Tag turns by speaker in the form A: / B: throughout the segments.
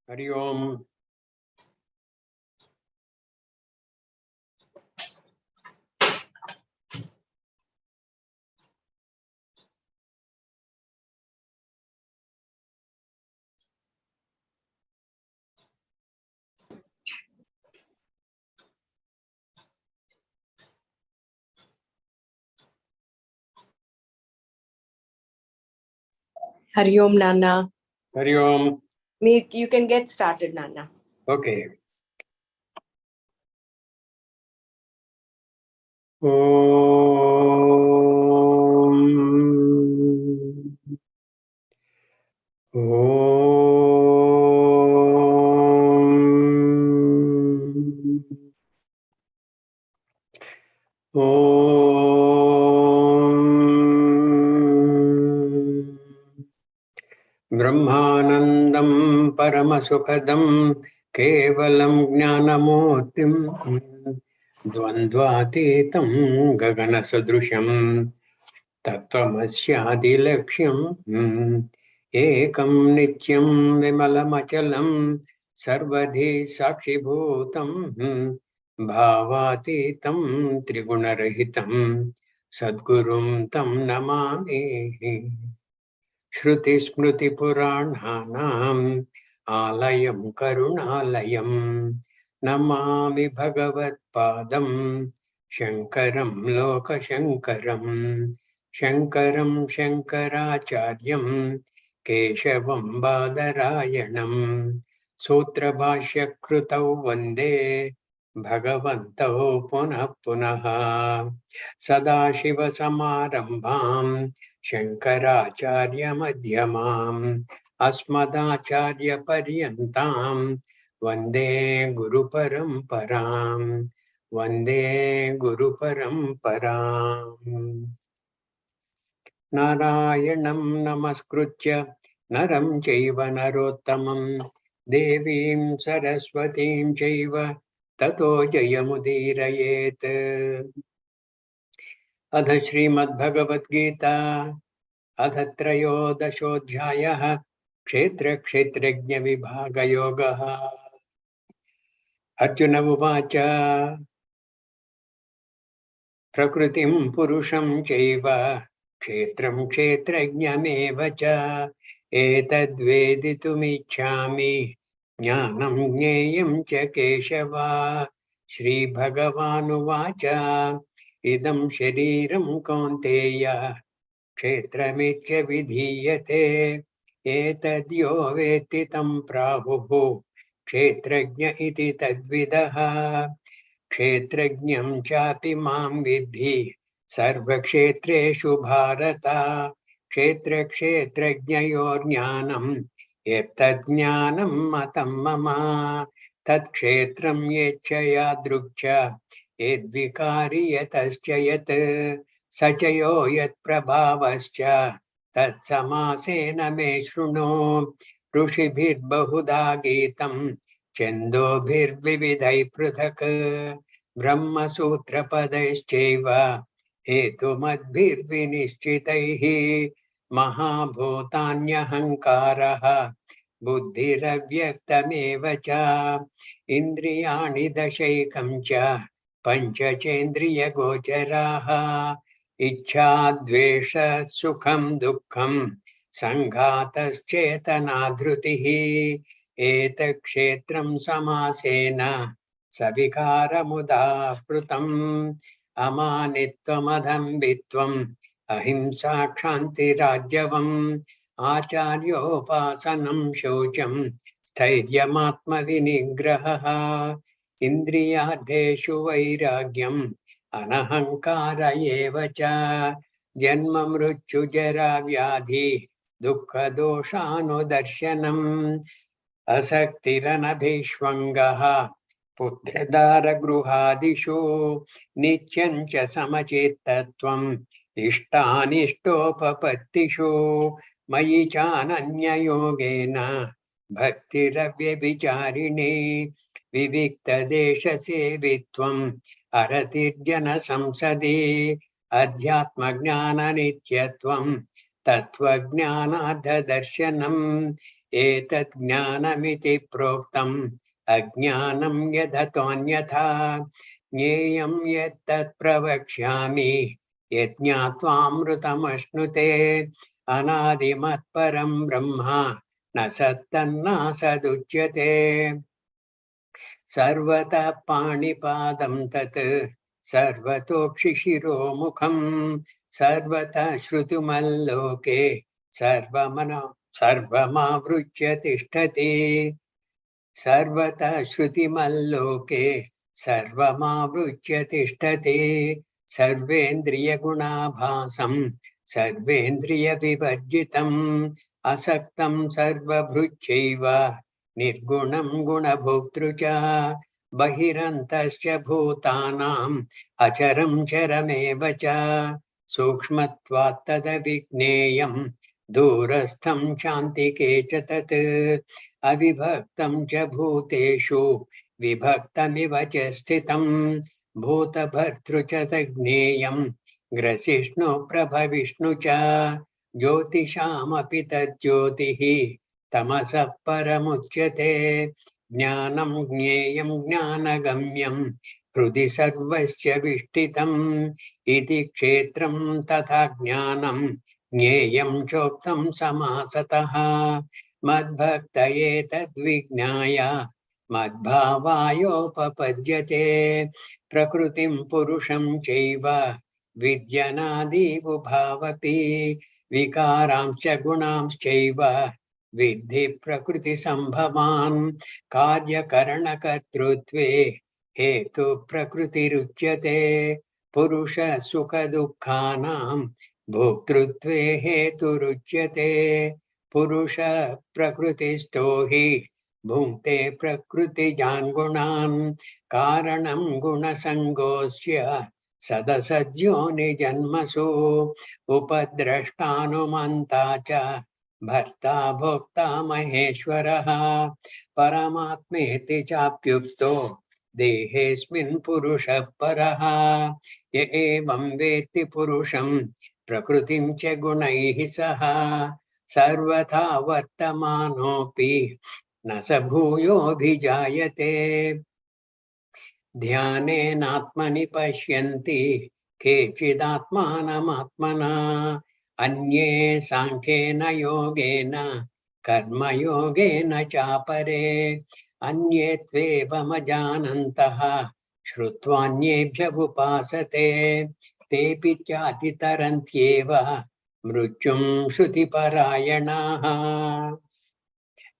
A: Hari Om.
B: Hari Om, Nana.
A: Hari Om.
B: You can get started, Nana.
A: Okay. Om. Om. Om. Brahmanandam Paramasukadam Kevalam Jnanamurtim Dvandvatitam Gaganasudrusham Tattvamashyadilaksham Ekam Nityam Vimalamachalam Sarvadhi Sakshibhutam Bhavatitam Trigunarahitam Sadgurum Tam Namami. Shruti Smriti Purananam Alayam Karunalayam Namami Bhagavad Padam Shankaram Loka Shankaram Shankaram Shankaracharyam Keshavam Badarayanam Sutra Bhashya Krutau Vande Bhagavantau Punah Punaha Sadashiva Samarambham Shankaracharya Madhyamam Asmadacharya Paryantam Vande Guru Paramparam Vande Guru Paramparam Narayanam Namaskritya Naram Chaiva Narottamam Devim Saraswatim Chaiva Tato Jayamudirayet Adha Srimad Bhagavad Gita अथ त्रयोदशोऽध्यायः क्षेत्र क्षेत्रज्ञ विभाग योगः अर्जुन उवाच प्रकृतिं पुरुषं चैव क्षेत्रं क्षेत्रज्ञमेव च एतद्वेदितुमिच्छामि ज्ञानं ज्ञेयं च केशव श्रीभगवानुवाच इदं शरीरं कौन्तेय क्षेत्रमित्य विधीयते एतद्यो वेत्ति तं प्राहुः क्षेत्रज्ञ इति तद्विदः क्षेत्रज्ञं चापि मां विद्धि सर्वक्षेत्रेषु भारत क्षेत्रक्षेत्रज्ञयोर्ज्ञानं यत्तज्ज्ञानं मतं मम तत्क्षेत्रं येच्छया दृक् च यद्विकारि यतश्च यत् स च यो यत्प्रभावश्च तत्समासेन मे शृणु ऋषिभिर्बहुधा गीतं छन्दोभिर्विविधैः पृथक् ब्रह्मसूत्रपदैश्चैव हेतुमद्भिर्विनिश्चितैः महाभूतान्यहङ्कारः बुद्धिरव्यक्तमेव च इन्द्रियाणि दशैकं च पञ्चचेन्द्रियगोचराः इच्छा द्वेष सुखं दुःखं संघातश्चेतना धृतिः एतत्क्षेत्रं समासेन सविकारमुदाहृतम् अमानित्वमदम्भित्वम् अहिंसा क्षान्तिरार्जवम् आचार्योपासनं शौचं स्थैर्यमात्मविनिग्रहः इन्द्रियार्थेषु वैराग्यम् अनहङ्कार एव च जन्म मृत्यु जरा व्याधि दुःखदोषानुदर्शनम् असक्तिरनभिष्वङ्गः पुत्रदारगृहादिषु नित्यं च समचित्तत्वम् इष्टानिष्टोपपत्तिषु मयि चानन्ययोगेन भक्तिरव्यभिचारिणी विविक्तदेशसेवित्वम् अरतिर्जनसंसदि अध्यात्मज्ञाननित्यत्वम् तत्त्वज्ञानार्थदर्शनम् एतत् ज्ञानमिति प्रोक्तम् अज्ञानं यदतोऽन्यथा ज्ञेयं यत्तत् प्रवक्ष्यामि यज्ञात्वामृतमश्नुते अनादिमत्परं ब्रह्म न सत्तन्नासदुच्यते सर्वतः पाणिपादं तत् सर्वतोक्षिशिरोमुखं सर्वतः श्रुतिमल्लोके सर्वमावृत्य तिष्ठति सर्वतः श्रुतिमल्लोके सर्वमावृत्य तिष्ठति सर्वेन्द्रियगुणाभासं सर्वेन्द्रियविवर्जितम् असक्तं सर्वभृच्चैव निर्गुणं गुणभोक्तृ च बहिरन्तश्च भूतानाम् अचरं चरमेव च सूक्ष्मत्वात् तदविज्ञेयं दूरस्थं चान्तिके च तत् अविभक्तं च भूतेषु विभक्तमिव च स्थितं भूतभर्तृ च तज्ज्ञेयं ग्रसिष्णु प्रभविष्णु च ज्योतिषामपि तज्ज्योतिः तमसः परमुच्यते ज्ञानं ज्ञेयं ज्ञानगम्यं हृदि सर्वस्य विष्ठितम् इति क्षेत्रं तथा ज्ञानं ज्ञेयं चोक्तं समासतः मद्भक्तये तद्विज्ञाय मद्भावायोपपद्यते प्रकृतिं पुरुषं चैव विद्यनादिवुभावपि विकारांश्च गुणांश्चैव विद्धि प्रकृतिसम्भवान् कार्यकरणकर्तृत्वे हेतु प्रकृतिरुच्यते पुरुष सुखदुःखानां भोक्तृत्वे हेतुरुच्यते पुरुष प्रकृतिस्थो हि भुङ्क्ते प्रकृतिजान् गुणान् कारणं गुणसङ्गोऽस्य सदसद्यो निजन्मसु उपद्रष्टानुमन्ता च भर्ता भोक्ता महेश्वरः परमात्मेति चाप्युक्तो देहेऽस्मिन् पुरुषः परः य एवं वेत्ति पुरुषं प्रकृतिं च गुणैः सह सर्वथा वर्तमानोऽपि न स भूयोऽभिजायते ध्यानेनात्मनि पश्यन्ति केचिदात्मानमात्मना अन्ये साङ्ख्येन योगेन कर्मयोगेन चापरे अन्ये त्वेवमजानन्तः श्रुत्वान्येभ्यमुपासते तेऽपि चातितरन्त्येव मृत्युं श्रुतिपरायणाः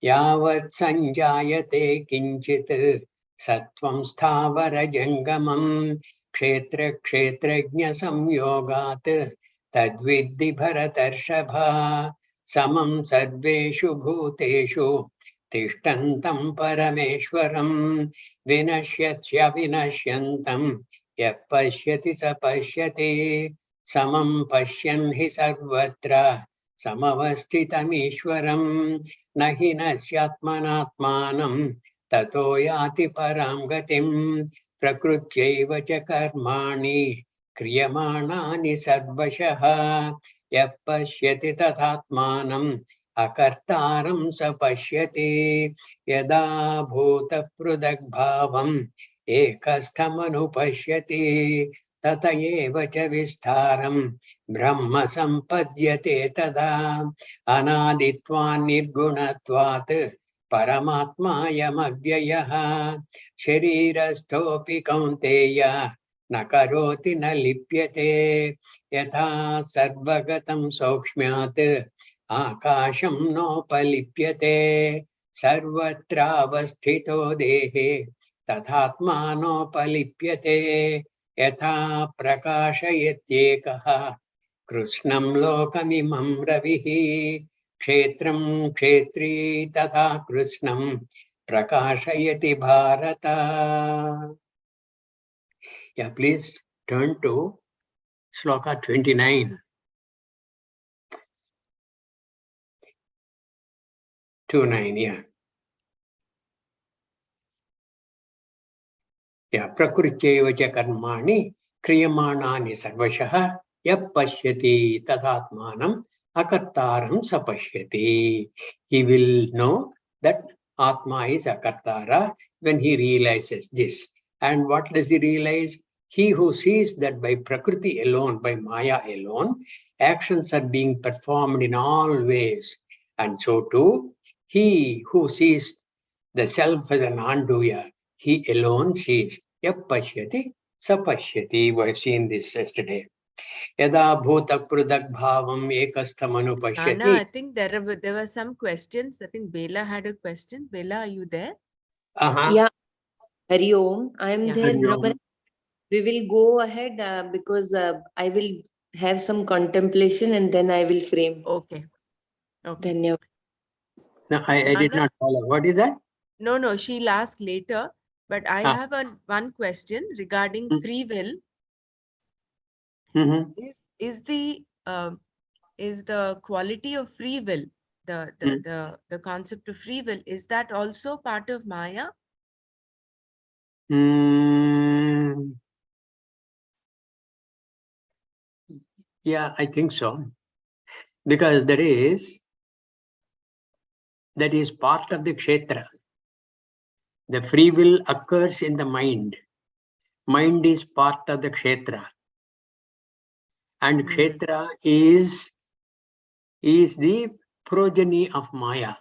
A: यावत् सञ्जायते किञ्चित् सत्त्वं स्थावरजङ्गमं क्षेत्रक्षेत्रज्ञसंयोगात् तद्विद्धि भरतर्षभ समं सर्वेषु भूतेषु तिष्ठन्तं परमेश्वरं विनश्यत्यविनश्यन्तं यः पश्यति स पश्यति समं पश्यन् हि सर्वत्र समवस्थितमीश्वरं न हि नश्यात्मनात्मानं ततो याति परां गतिं प्रकृत्यैव च कर्माणि क्रियमाणानि सर्वशः यः पश्यति तथात्मानम् अकर्तारं स पश्यति यदा भूतपृथग्भावम् एकस्थमनुपश्यति तत एव च विस्तारं ब्रह्म सम्पद्यते तदा अनादित्वान् निर्गुणत्वात् परमात्मायमव्ययः शरीरस्थोऽपि कौन्तेय न करोति न लिप्यते यथा सर्वगतं सौक्ष्म्यात् आकाशं नोपलिप्यते सर्वत्रावस्थितो देहे तथात्मानोपलिप्यते यथा प्रकाशयत्येकः कृष्णं लोकमिमं रविः क्षेत्रं क्षेत्री तथा कृष्णं प्रकाशयति Bharat. Yeah, please turn to Shloka 29. 29, yeah. Yeah, prakrityaiva cha karmani kriyamanaani sarvashah yap pashyati tadatmanam akartaram sapashyati. He will know that Atma is akartara when he realizes this. And what does he realize? He who sees that by Prakriti alone, by Maya alone, actions are being performed in all ways. And so too, he who sees the self as a non-doer, he alone sees. Yap pashyati, sapashyati. We have seen this yesterday. Yada bhuta prudak bhavam ekasthamanu
B: Nana,
A: pashyati.
B: I think there were some questions. I think Bela had a question. Bela, are you there?
C: Yeah, Hari Om. I am
B: Yeah.
C: there,
A: Hari Om.
C: Brahman. We will go ahead because I will have some contemplation and then I will frame.
B: Okay. Okay.
C: Dhanyavad.
A: No, I did
B: Nana?
A: not follow. What is that?
B: No, she'll ask later. But I have one question regarding free will.
A: Mm-hmm.
B: Is the quality of free will, the concept of free will, is that also part of Maya?
A: Yeah, I think so. Because that is part of the kshetra. The free will occurs in the mind. Mind is part of the kshetra. And kshetra is the progeny of Maya.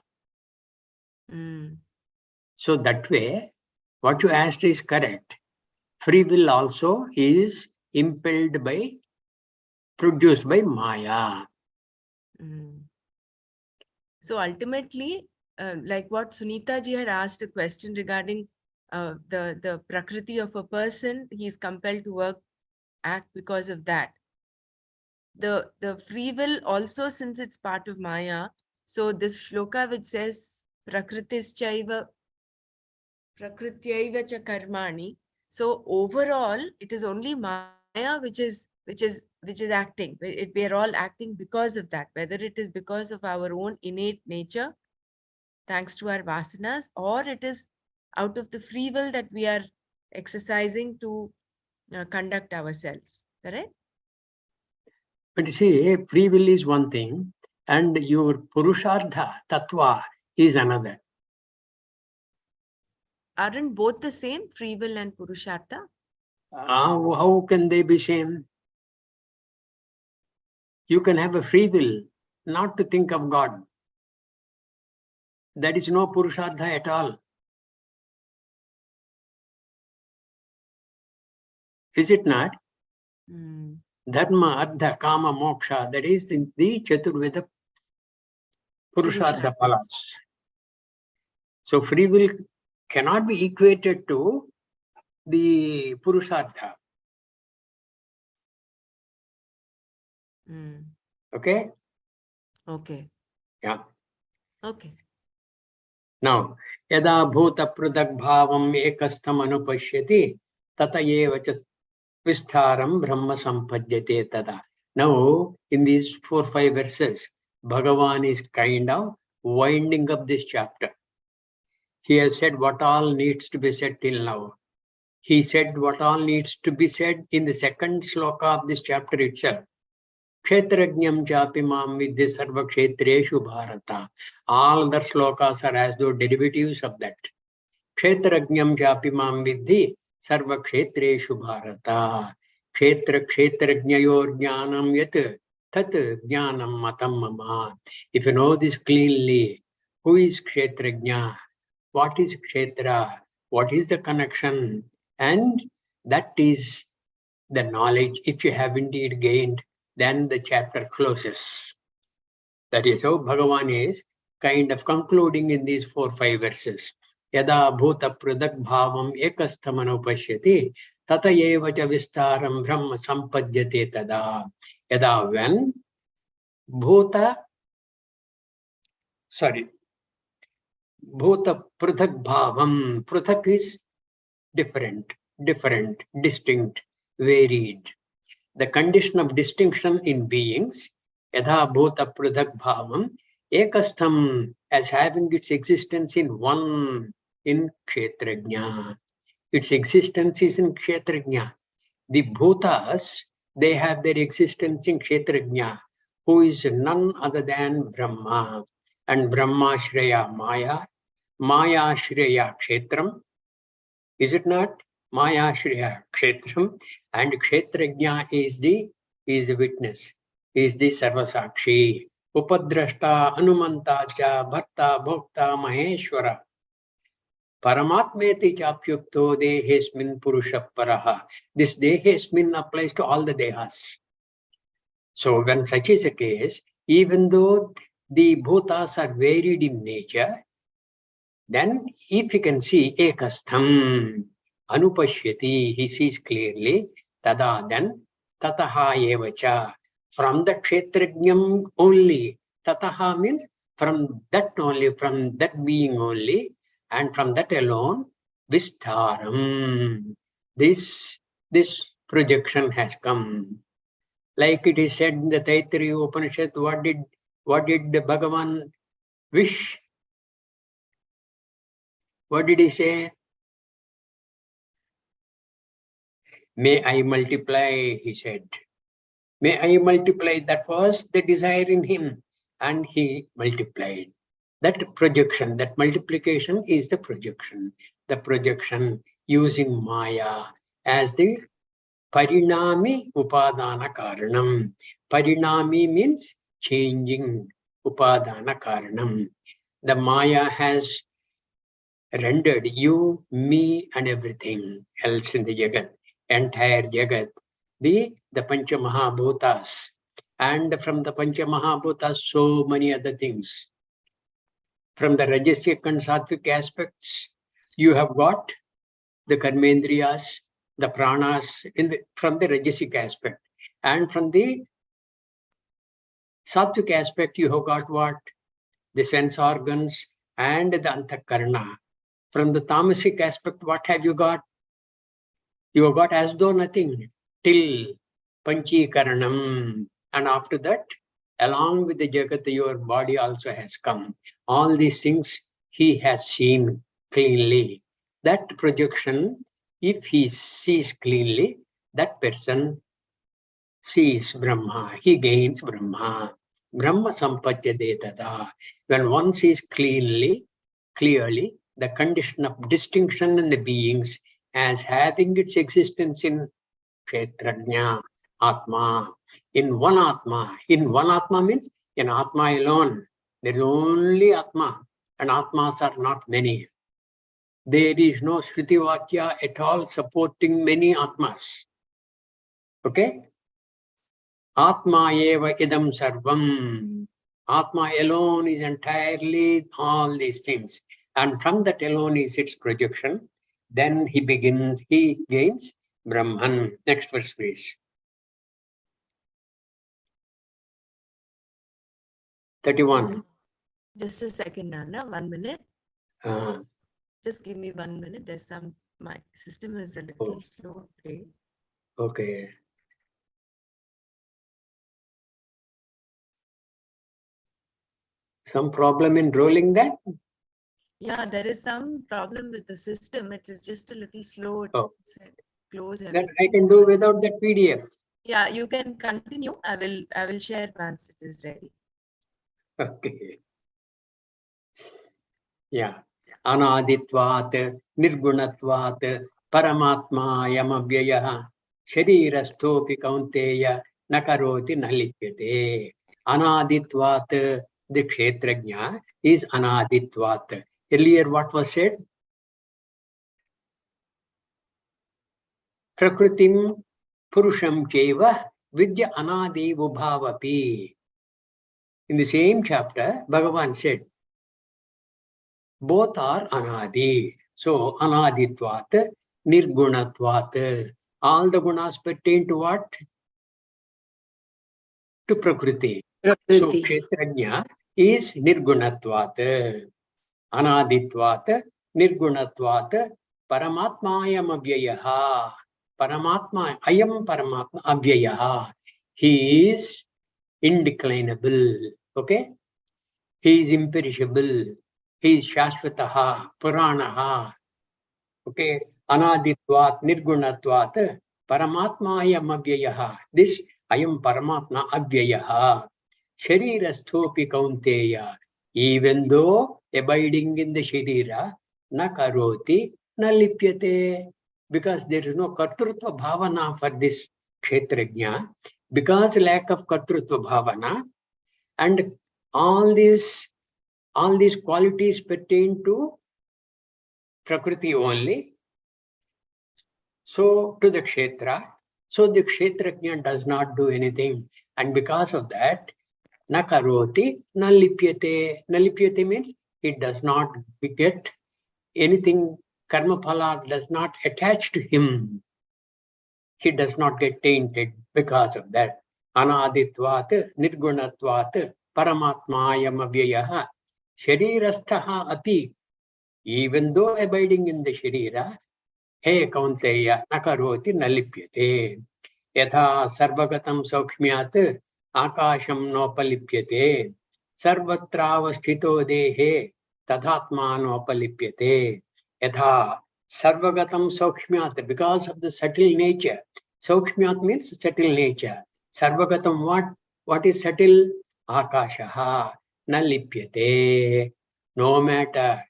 A: So that way, what you asked is correct. Free will also is impelled by, produced by Maya.
B: So ultimately, like what Sunita ji had asked a question regarding the prakriti of a person, he is compelled to act because of that. The free will also, since it's part of Maya, so this shloka which says Prakrityaiva cha karmani. So overall, it is only Maya which is acting. We are all acting because of that, whether it is because of our own innate nature, thanks to our vasanas, or it is out of the free will that we are exercising to conduct ourselves. Correct?
A: But you see, free will is one thing, and your Purushartha, Tattva, is another.
B: Aren't both the same, free will and Purushartha?
A: How can they be same? You can have a free will not to think of God. That is no Purushartha at all. Is it not? Dharma, Artha, Kama, Moksha, that is the Chaturveda Purushartha Phalas. So free will cannot be equated to the Purushartha. Okay?
B: Okay.
A: Yeah.
B: Okay.
A: Now, yada bhuta prudak bhavam ekastham anupashyati tata eva cha vistharam brahma sampajyate tada. Now, in these 4-5 verses, Bhagavan is kind of winding up this chapter. He has said what all needs to be said till now. He said what all needs to be said in the second sloka of this chapter itself. Kshetrajnam chapi mam vidhi sarva kshetreshu bharata. All the slokas are as though derivatives of that. Kshetrajnam chapi mam vidhi sarva kshetreshu bharata. Kshetra kshetrajnayor jnanam yat tat jnanam matam mama. If you know this cleanly, who is kshetrajna? What is kshetra? What is the connection? And that is the knowledge. If you have indeed gained, then the chapter closes. That is how Bhagavan is kind of concluding in these 4-5 verses. Yada bhuta pradak bhavam ekasthamano pashyati tata eva cha vistaram brahma sampajyate tada. Yada when bhuta pradak bhavam. Pratak is different, distinct, varied. The condition of distinction in beings, yadha bhuta pruthak bhavam, ekastham, as having its existence in one, in kshetrajna. Its existence is in kshetrajna. The bhutas, they have their existence in kshetrajna. who is none other than Brahma. And Brahma Shreya Maya, Maya Shreya Kshetram. Is it not? Maya Shreya Kshetram. And Kshetrajna is the witness, is the Sarvasakshi. Upadrashta, Anumanta cha, Bharta, Bhokta, Maheshwara. Paramatmeti chapyukto dehesmin purusha paraha. This dehesmin applies to all the dehas. So when such is the case, even though the bhutas are varied in nature, then if you can see ekastham anupashyati, he sees clearly, tada, then tataha evacha, from the kshetrajnam only, tataha means from that only, from that being only, and from that alone, vistaram, this projection has come. Like it is said in the Taittiriya Upanishad, what did Bhagavan wish? What did he say? May I multiply, he said. May I multiply. That was the desire in him. And he multiplied. That projection, that multiplication is the projection. The projection using Maya as the Parinami Upadana Karanam. Parinami means changing, Upadana Karanam. The Maya has rendered you, me, and everything else in the Jagat, entire Jagat, the Pancha Mahabhutas. And from the Pancha Mahabhutas, so many other things. From the Rajasic and Sattvic aspects, you have got the Karmendriyas, the Pranas from the Rajasic aspect. And from the Sattvic aspect, you have got what? The sense organs and the Antakarana. From the Tamasic aspect, what have you got? You have got as though nothing, till Panchikaranam. And after that, along with the Jagat, your body also has come. All these things he has seen cleanly. That projection, if he sees cleanly, that person sees Brahma, he gains Brahma. Brahma sampajyate tada. When one sees clearly, the condition of distinction in the beings as having its existence in Kshetrajna, Atma, in one Atma. In one Atma means in Atma alone. There is only Atma, and Atmas are not many. There is no Shruti Vakya at all supporting many Atmas. Okay? Atma eva idam sarvam. Atma alone is entirely all these things. And from that alone is its projection. Then he gains Brahman. Next verse, please. 31.
B: Just a second, Nana, 1 minute. Just give me 1 minute. My system is a little slow today.
A: Okay. Some problem in rolling that?
B: Yeah, there is some problem with the system. It is just a little slow. Close
A: That
B: everything.
A: I can do without that PDF.
B: Yeah, you can continue. I will share once it is ready.
A: Okay. Yeah. Anaditvat, nirgunatvat, paramatma yamavyaya, sharirasthopi kaunteya, nakaroti nalipyate. Anaditvat, the kshetrajna is anaditvat. Earlier what was said? Prakritim purusham cheva vidya anadi vubhavapi. In the same chapter, Bhagavan said, both are anadi. So, anaditvat, nirgunatvat. All the gunas pertain to what? To Prakriti. So, kshetrajna is nirgunatvat. Anaditvat, nirgunatvat, paramatmayam avyayaha. Paramatma, ayam paramatma avyayaha. He is indeclinable. Okay? He is imperishable. He is Shashvataha, Puranaha. Okay. Anaditvat, Nirgunatvat, Paramatma ayam avyayaha. This ayam Paramatma avyayaha. Sharirasthopi kaunteya. Even though abiding in the Sharira, na karoti, na lipyate. Because there is no kartrutva bhavana for this kshetrajna. Because lack of kartrutva bhavana, and all these qualities pertain to Prakriti only. So to the kshetra, so the kshetrajna does not do anything. And because of that, na karoti, na lipyate. Na lipyate means it does not get anything. Karma phala does not attach to him. He does not get tainted because of that. Anaditvat, nirgunatvat, paramatmayam avyayaha, sharirasthaha api. Even though abiding in the Sharira, he kaunteya nakaroti nalipyate. Yatha sarvagatam saukshmyat akasham nopalipyate. Sarvatravasthito dehe tadhatma nopalipyate. Yatha sarvagatam saukshmyat, because of the subtle nature. Saukshmyat means subtle nature. Sarvagatam, what is subtle? Akashaha nalipyate. No matter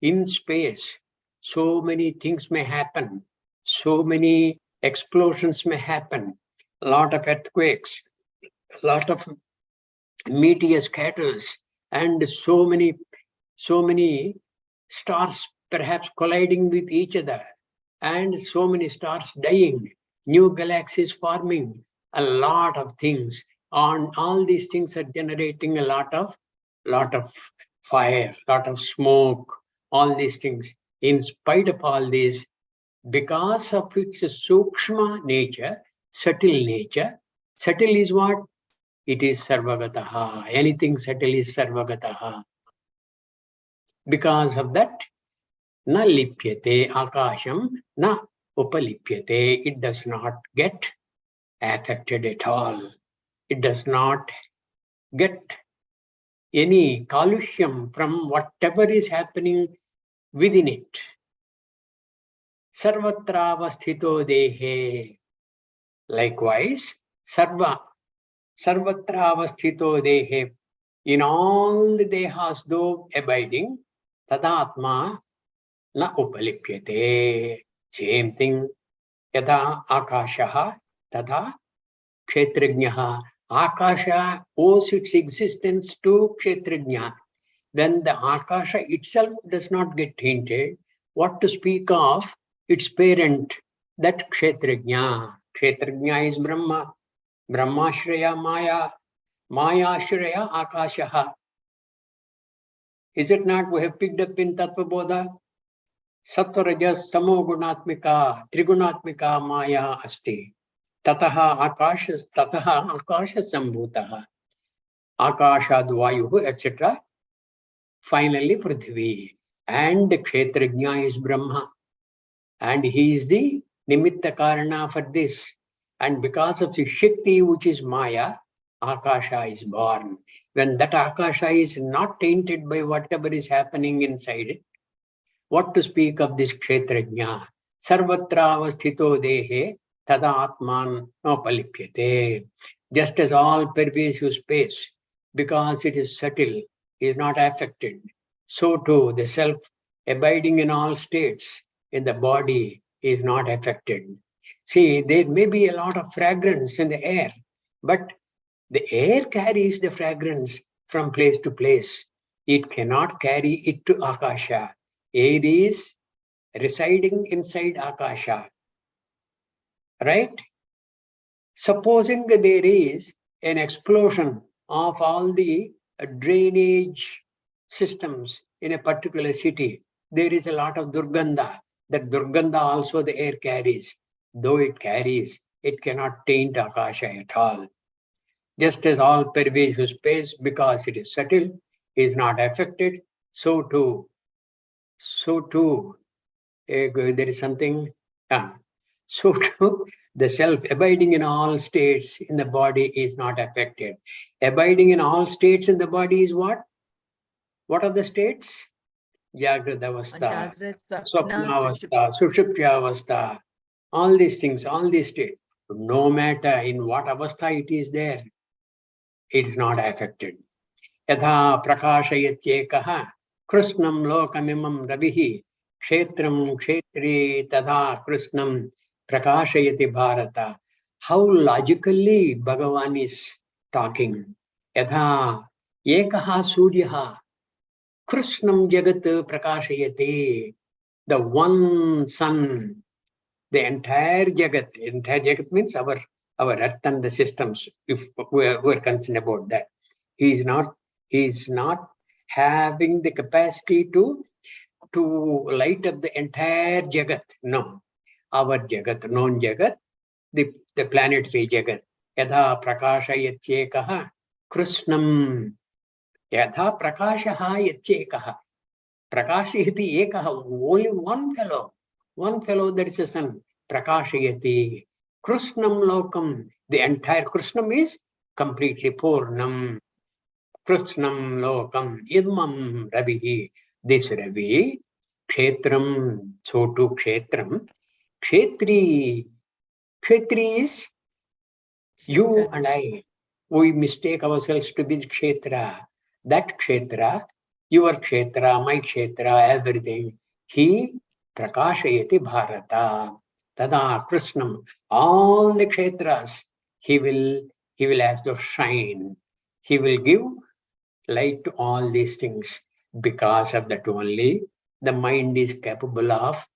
A: in space, so many things may happen, so many explosions may happen, a lot of earthquakes, a lot of meteor scatters, and so many stars perhaps colliding with each other, and so many stars dying, new galaxies forming, a lot of things. On all these things are generating a lot of fire, lot of smoke, all these things. In spite of all this, because of its sukshma nature, subtle nature, subtle is what? It is sarvagataha. Anything subtle is sarvagataha. Because of that, na lipyate akasham, na upalipyate. It does not get affected at all. It does not get any kalushyam from whatever is happening within it. Sarvatravasthito dehe. Likewise, sarvatravasthito dehe. In all the dehas, though abiding, tadatma na upalipyate. Same thing. Yada akashaha tada kshetrajnaha. Akasha owes its existence to kshetrajna. Then the akasha itself does not get tainted. What to speak of its parent, that kshetrajna. Kshetrajna is Brahma. Brahmashraya Maya. Mayashraya Akashaha. Is it not? We have picked up in Tattva Bodha. Sattva Rajas Tamo Gunatmika Trigunatmika Maya Asti. Tataha Akasha Sambhutaha. Akashad Vayu, etc. Finally, Prithvi. And the Kshetrajna is Brahma. And he is the Nimitta Karana for this. And because of the Shakti, which is Maya, Akasha is born. When that Akasha is not tainted by whatever is happening inside it, what to speak of this Kshetrajna? Sarvatra avasthito dehe tada atman nopalipyate. Just as all pervasive space, because it is subtle, is not affected, so too the self abiding in all states in the body is not affected. See, there may be a lot of fragrance in the air, but the air carries the fragrance from place to place. It cannot carry it to Akasha. Air is residing inside Akasha. Right? Supposing that there is an explosion of all the drainage systems in a particular city, there is a lot of durgandha. That durgandha also the air carries. Though it carries, it cannot taint Akasha at all. Just as all pervasive space, because it is subtle, is not affected, so too, there is something, so too, the self abiding in all states in the body is not affected. Abiding in all states in the body is what? What are the states? Jagrata avastha, swapna avastha, sushuptya avastha, all these things, all these states. No matter in what avastha it is there, it is not affected. Yatha prakashayatyekah krishnam lokamimam ravihi kshetram kshetri tadha krishnam prakashayati bharata. How logically Bhagavan is talking. Yatha ekaha suryaha krishnam jagat prakashayati. The one sun, the entire jagat means our earth and the systems, if we're concerned about that. He is not having the capacity to light up the entire jagat. No. Our jagat, known jagat, the planetary jagat. Yatha prakashayatyekah krishnam. Yatha prakashaha yatyekah. Prakashayati ekaha. Only one fellow, that is the sun. Prakashayati. Krishnam lokam. The entire Krishnam is completely Purnam. Krishnam lokam idmam ravihi. This Ravi, kshetram, so to kshetram. Kshetri is you and I. We mistake ourselves to be kshetra. That kshetra, your kshetra, my kshetra, everything. He prakashayati bharata. Tada Krishnam. All the kshetras, he will as though shine. He will give light to all these things. Because of that only, the mind is capable of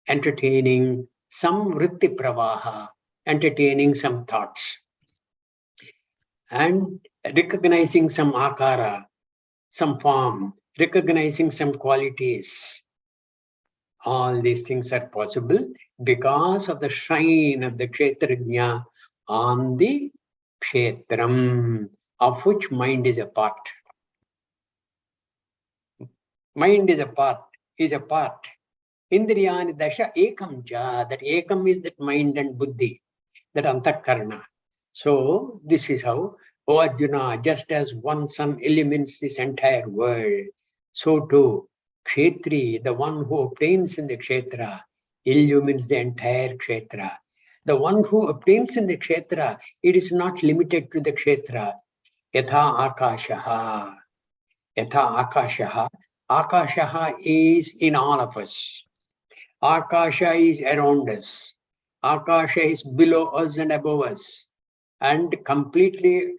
A: entertaining some vritti pravaha, entertaining some thoughts, and recognizing some akara, some form, recognizing some qualities. All these things are possible because of the shine of the kshetrajna on the kshetram, of which mind is a part. Mind is a part. Indriyani dasha ekam ja. That ekam is that mind and buddhi, that antakarna. So this is how, O Arjuna, just as one sun illumines this entire world, so too Kshetri, the one who obtains in the Kshetra, illumines the entire Kshetra. The one who obtains in the Kshetra, it is not limited to the Kshetra. Yatha akashaha. Yatha akashaha. Akashaha is in all of us. Akasha is around us. Akasha is below us and above us, and completely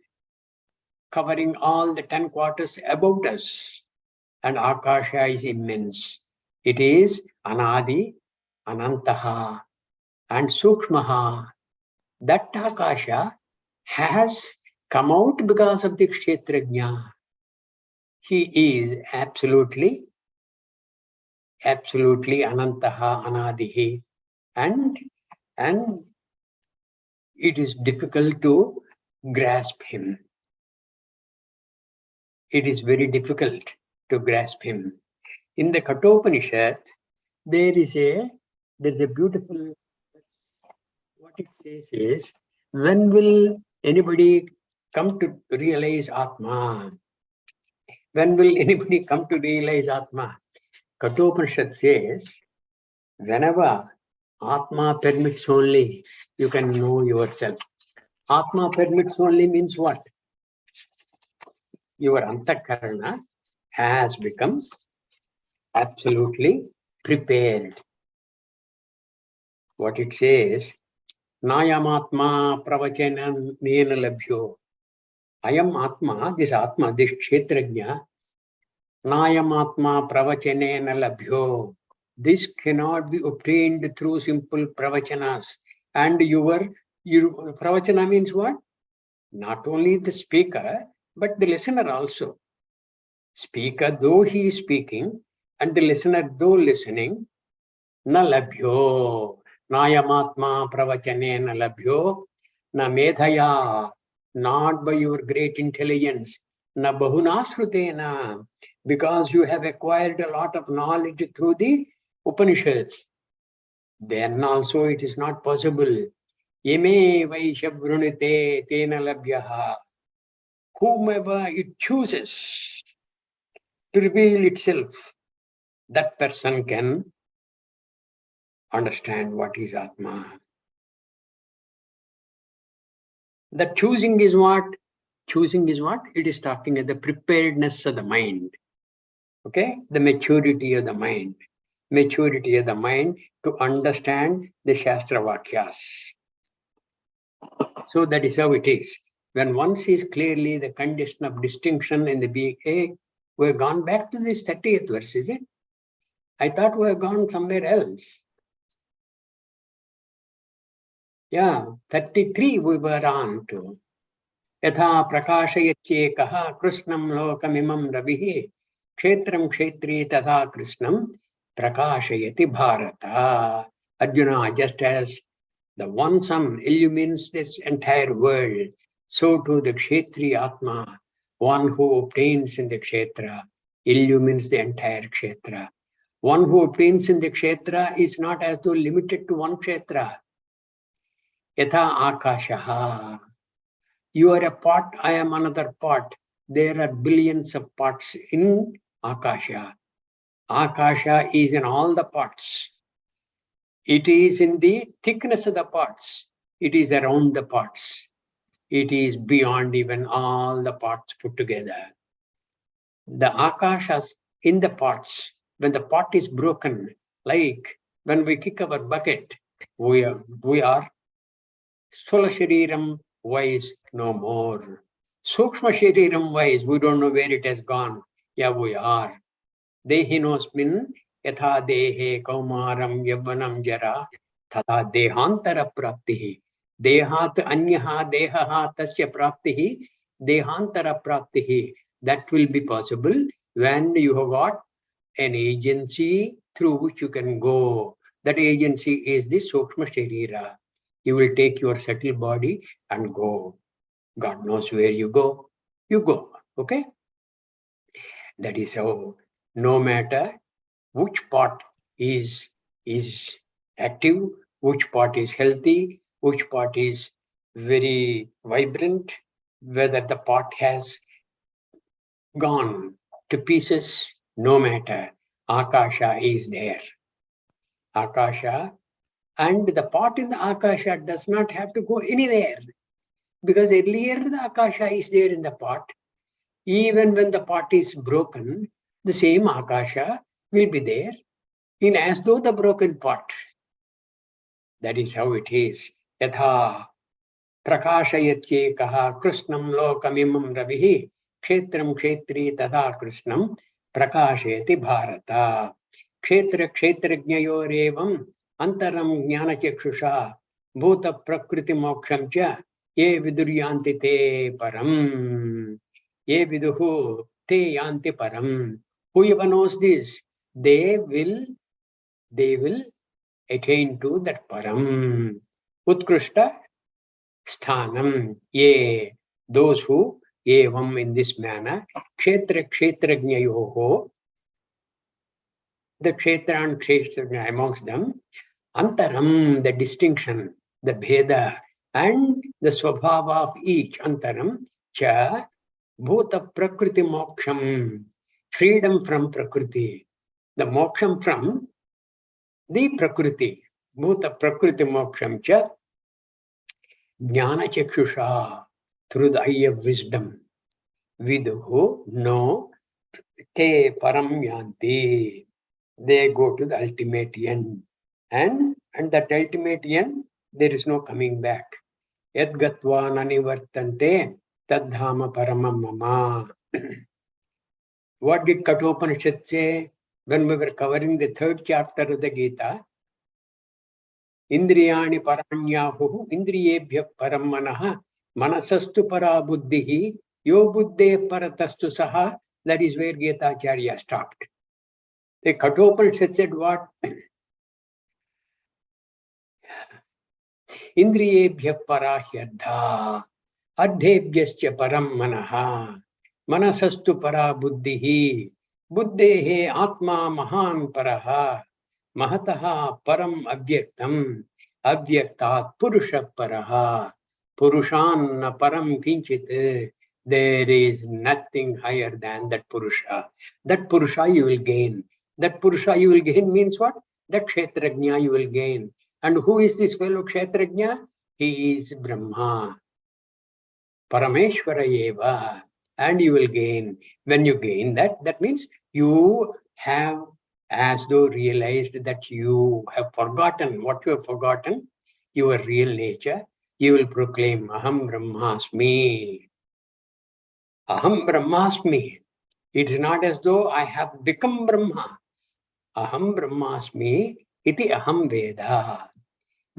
A: covering all the 10 quarters about us. And Akasha is immense. It is Anadi, Anantaha, and Sukshmaha. That Akasha has come out because of the Kshetrajna. He is absolutely Anantaha, Anadihi, and it is difficult to grasp him. It is very difficult to grasp him. In the Kathopanishad, there is a beautiful, what it says is, when will anybody come to realize Atma? When will anybody come to realize Atma? Kathopanishad says, whenever Atma permits only, you can know yourself. Atma permits only means what? Your antakarana has become absolutely prepared. What it says, Nayamatma pravachana nena labhyo. Ayam Atma, this Kshetrajna, Nayamatma pravachanena labhyo. This cannot be obtained through simple pravachanas. And your pravachana means what? Not only the speaker, but the listener also. Speaker, though he is speaking, and the listener, though listening, na labhyo. Nayamatma pravachanena labhyo. Na medhaya. Not by your great intelligence. Na bahunasrutena. Because you have acquired a lot of knowledge through the Upanishads. Then also it is not possible. Yeme vaishavrunite tena labhyaha. Whomever it chooses to reveal itself, that person can understand what is Atma. The choosing is what? Choosing is what? It is talking of the preparedness of the mind. Okay? The maturity of the mind. Maturity of the mind to understand the Shastra Vakyas. So that is how it is. When one sees clearly the condition of distinction in the being, hey, we've gone back to this 30th verse, is it? I thought we have gone somewhere else. Yeah, 33 we were on to. Yatha prakashayachekaha krishnam lokamimam ravihi kshetram kshetri tatha krishnam prakashayati bharata. Arjuna, just as the one sun illumines this entire world, so too the kshetri atma, one who obtains in the kshetra, illumines the entire kshetra. One who obtains in the kshetra is not as though limited to one kshetra. Yatha akashaha. You are a pot, I am another pot. There are billions of pots in Akasha. Akasha is in all the pots. It is in the thickness of the pots. It is around the pots. It is beyond even all the pots put together. The Akashas in the pots, when the pot is broken, like when we kick our bucket, we are Stula Shariram wise no more. Sukshma Shariram wise, we don't know where it has gone. Yeah, we are. Dehinosmin yatha dehe kaumaram yavvanam jara tata dehantara praptihi. Dehat anyaha dehaha tasya praptihi dehantara praptihi. That will be possible when you have got an agency through which you can go. That agency is the Sukshma Sharira. You will take your subtle body and go. God knows where you go. You go. Okay? That is how, no matter which part is active, which part is healthy, which part is very vibrant, whether the part has gone to pieces, no matter. Akasha is there. Akasha. And the pot in the Akasha does not have to go anywhere. Because earlier the Akasha is there in the pot. Even when the pot is broken, the same Akasha will be there in as though the broken pot. That is how it is. Yatha prakashayachekaha krishnam lokamimam ravihi kshetram kshetri tatha krishnam prakashayati bharata. Kshetra kshetrajnayorevam antaram jnanachakshusha bhuta prakriti moksham cha ye viduryanti te param. Ye viduhu te yanti param. Whoever knows this, they will attain to that param. Utkrishta sthanam. Ye, those who evam in this manner, kshetra kshetrajnayoho, the kshetra and kshetrajna amongst them, antaram, the distinction, the bheda, and the swabhava of each, antaram, cha, bhuta prakriti moksham, freedom from prakriti, the moksham from the prakriti, bhuta prakriti moksham cha, jnana chakshusha, through the eye of wisdom, viduhu, no, te param yanti, they go to the ultimate end. And that ultimate end, there is no coming back. Yad gatva nanivartante tadhama paramam mama. What did Kathopanishad say when we were covering the 3rd chapter of the Gita? Indriyani paranyahu indriyebhya param manaha manasastu para buddhihi yo buddhe paratastu saha. That is where Gita Acharya stopped. The Kathopanishad said what? Indriyebhya parahyadha adhebhyascha param manaha manasastu para buddhihi buddhehe atma mahan paraha mahataha param avyaktam avyaktat purusha paraha purushan na param kinchit. There is nothing higher than that purusha. That purusha you will gain. That purusha you will gain means what? That kshetrajna you will gain. And who is this fellow kshetrajna? He is Brahma. Parameshwara eva. And you will gain. When you gain that, that means you have as though realized that you have forgotten what you have forgotten, your real nature. You will proclaim Aham Brahmasmi. Aham Brahmasmi. It's not as though I have become Brahma. Aham Brahmasmi iti aham Veda.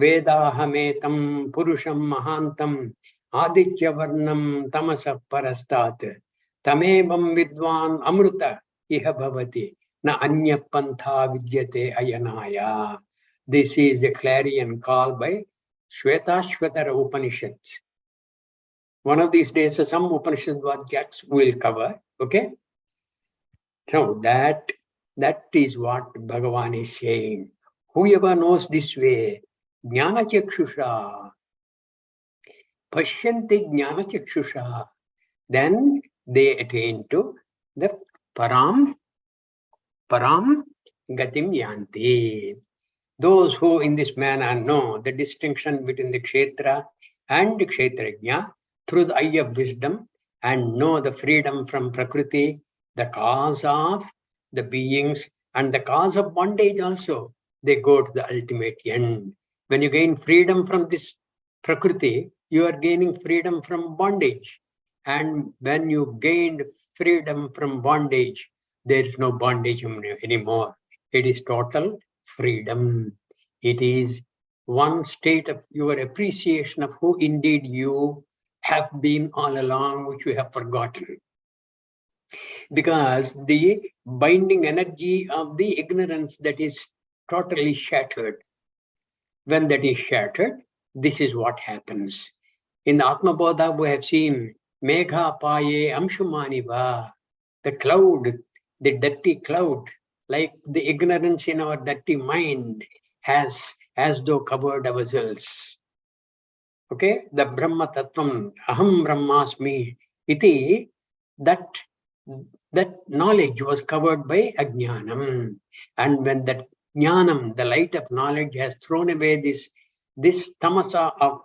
A: Vedahametam Purusham Mahantam Aditya Varnam Tamasa Parastat Tamevam Vidwan Amruta Iha Bhavati Na Anya Pantha Vidyate Ayanaya. This is the clarion call by Shvetashvatara Upanishad. One of these days, some Upanishad Vakyas will cover. Okay? So that is what Bhagavan is saying. Whoever knows this way, Jnana Chakshusha, Pashyanti Jnana Chakshusha, then they attain to the Param Gatim Yanti. Those who in this manner know the distinction between the Kshetra and the Kshetrajna through the eye of wisdom and know the freedom from Prakriti, the cause of the beings and the cause of bondage also, they go to the ultimate end. When you gain freedom from this Prakriti, you are gaining freedom from bondage. And when you gained freedom from bondage, there is no bondage anymore. It is total freedom. It is one state of your appreciation of who indeed you have been all along, which you have forgotten. Because the binding energy of the ignorance that is totally shattered. When that is shattered, this is what happens. In Atma Bodha, we have seen Megha Paye Amshumaniva, the cloud, the dirty cloud, like the ignorance in our dirty mind has as though covered ourselves. Okay, the Brahma Tattvam, Aham Brahmasmi, iti, that knowledge was covered by Ajnanam. And when that Jnanam, the light of knowledge, has thrown away this tamasa of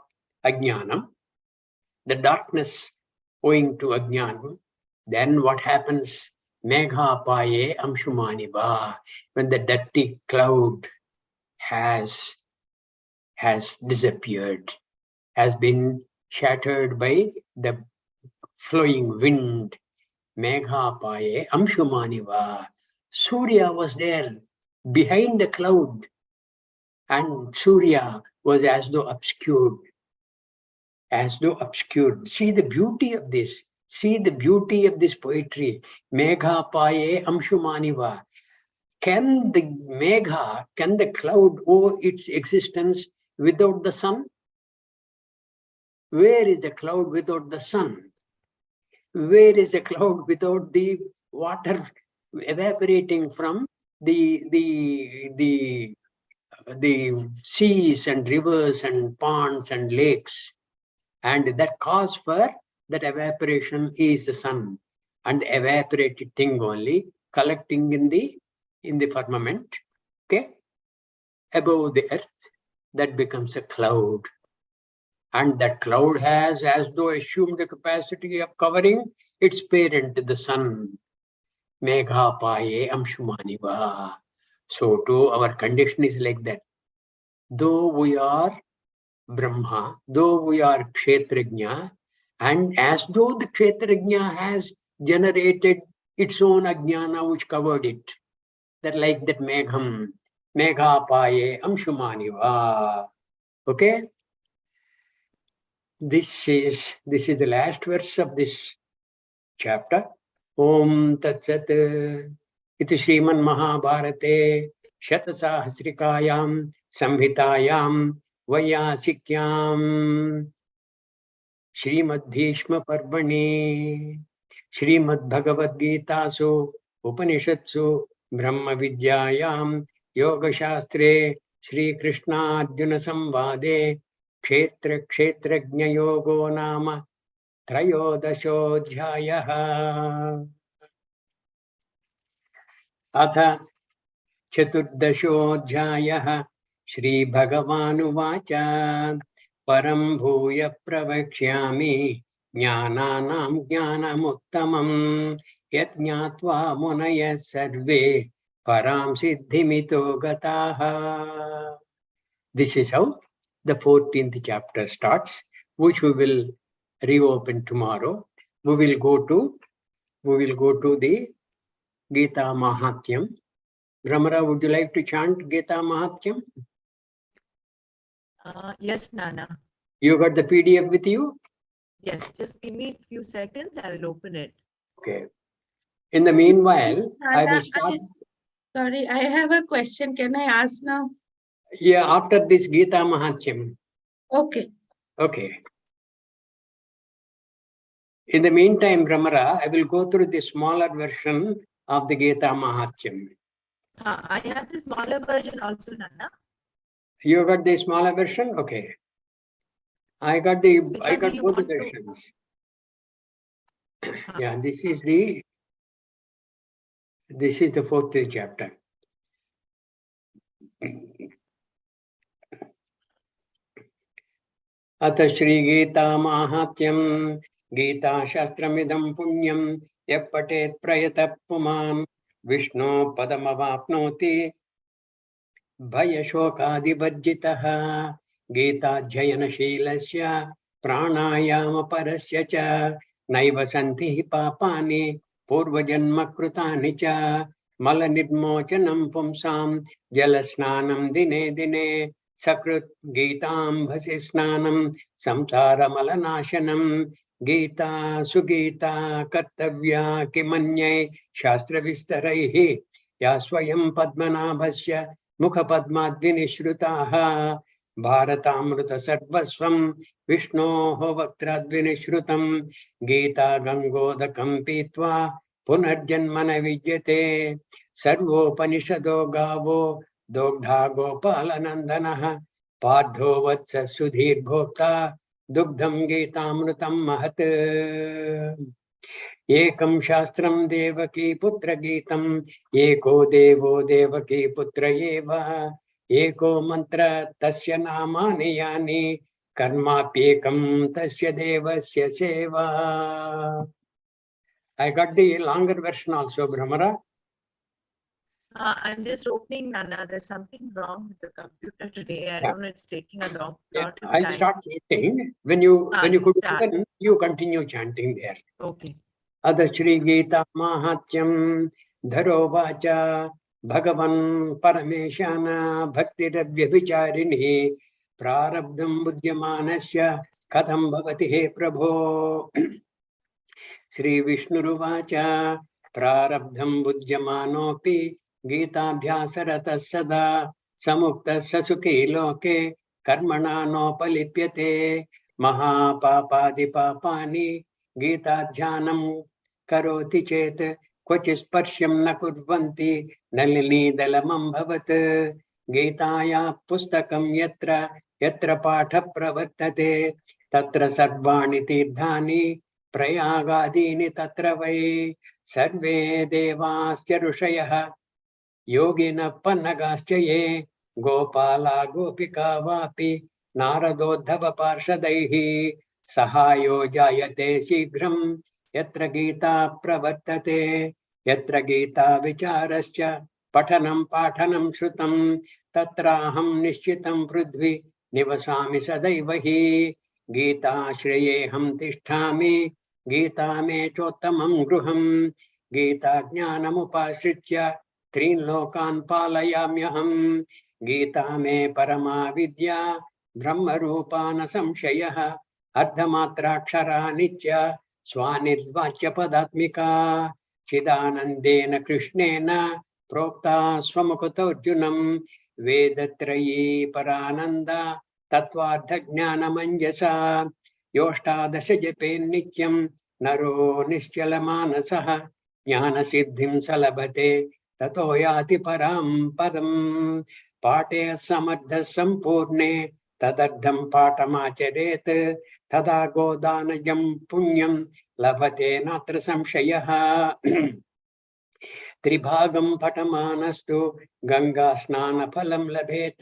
A: Ajnanam, the darkness owing to Ajnanam, then what happens? Megha paye amshumaniva, when the dirty cloud has disappeared, has been shattered by the flowing wind. Megha paye amshumaniva. Surya was there behind the cloud, and Surya was as though obscured. As though obscured. See the beauty of this. See the beauty of this poetry. Megha paye amshumaniva. Can the megha, can the cloud owe its existence without the sun? Where is the cloud without the sun? Where is the cloud without the water evaporating from the seas and rivers and ponds and lakes? And that cause for that evaporation is the sun, and the evaporated thing only collecting in the firmament, okay, above the earth, that becomes a cloud. And that cloud has as though assumed the capacity of covering its parent, the sun. Megha paye amshumaniva. So too, our condition is like that. Though we are Brahma, though we are Kshetrajna, and as though the Kshetrajna has generated its own Ajnana which covered it, that like that Megham, Megha paye amshumaniva. Okay? This is the last verse of this chapter. Om Tat Sat iti Srimad Mahabharate Shatasahasrikayam Samhitayam Vayasikyam Srimad Bhishma Parvani Srimad Bhagavad Gita Su Upanishadsu Brahma Vidyayam Yoga Shastre Shri Krishna Arjuna Samvade Kshetra Kshetrajna Yogo Nama Trayodashodhyayah. Atha Chaturdashodhyayah. Shri Bhagavan Uvacha Param Bhuya Pravakshyami ज्ञानानां ज्ञानमुत्तमं यत् ज्ञात्वा मुनयः सर्वे param siddhimito gataha. This is how the 14th chapter starts, which we will reopen tomorrow. We will go to the Gita Mahatyam. Brahmara, would you like to chant Gita Mahatyam?
B: Yes, Nana.
A: You got the PDF with you?
B: Yes, just give me a few seconds. I will open it.
A: Okay. In the meanwhile, I
D: Nana,
A: will start.
D: Sorry, I have a question. Can I ask now?
A: Yeah, after this Gita Mahatyam.
D: Okay.
A: Okay. In the meantime, Brahmara, I will go through the smaller version of the Gita Mahatyam.
B: I have the smaller version also, Nana.
A: You got the smaller version? Okay. I got both the versions. Yeah, this is the fourth chapter. Atha Shri Gita Mahatyam Gita Shastramidam Punyam Yappatet Prayata Puman Vishnu Padamavapnoti Bhayashokadibhajitaha Gita Jayana Shilasya Pranayama Parasya Cha Naiva Santi Papani Purvajanma Krutani Cha Mala Nidmochanam Pumsam Jalasnanam Dine Dine Sakrut Gitam Bhasisnanam Samsara Malanashanam Gita Sugita Kartavya Kimanyai Shastra Vistaraihi Ya Swayam Padmanabhasya Mukhapadmadvinishrutāha Bharatamruta Sarvasvam Vishnoho Vaktradvinishrutam Gita Gangodakam Pitva Punarjanmana Vidyate Sarvopanishado Gavo Dogdha Gopalanandanaha Padho Vatsa Sudhir Bhokta Dugdham Gitamrutam Mahat Ekam Shastram Devaki Putra Gitam Eko Devo Devaki Putra Eva Eko Mantra Tasya Namani Yani Karma Pyekam Tasya Devasya Seva. I got the longer version also, Brahmara.
B: I'm just opening, Nana. There's something wrong with the computer today. I don't know, it's taking a lot of
A: I'll
B: time.
A: start chanting. When you could
B: start.
A: open, you continue chanting there.
B: Okay.
A: Adha Shri Gita Mahatyam Dharo Vacha Bhagavan Parameshana Bhakti Vicharini Prarabdham Buddhyamanasya Katham Bhavati He Prabho Shri Vishnuruvacha Prarabdham Buddhyamanopi Gita Bhyasarata Sada Samukta Sasuki Loke Karmana Nopalipyate Mahapapadi Papani Gita Dhyanam Karoti Chet Kvachisparsyam na kurvanti Nalini Dalamam Bhavat Gitaya Pustakam Yatra Patha Pravartate Tatra Sarvani Tirthani Prayagadini Tatra Vai Sarve Devasya Rushayah Yogina Pannagaschaye Gopala Gopika Vapi Naradodhava Parshadaihi Sahayo Jayate Shighram Yatra Gita Pravartate Yatra Gita Vicharascha Pathanam Pathanam Shrutam Tatraham Nishchitam Prudvi Nivasami Sadaivahi Gita Shreyeham Tishtami Gita Me Chottamam Gruham Gita Jnanamupasritya Trin Lokan Palayamyaham Gita Me Parama Vidya Brahma Rupana Samshayah Ardhamatra Nitya Swanirvachya Padatmika Chidanandena Krishnena Prokta Swamukatorjunam Vedatrayi Parananda Tattvartha Jnana Manjasa Yoshtadasha Japen Nityam Naro Nischalamanasah Jnana Siddhim Salabhate Tato Yati Param Padam Pate Samadha Sampurne Tadardham Patamacharet Tada Godanajam Punyam Labhate Natra Samshayaha Tribhagam Patamanastu Ganga Snana Phalam Labhet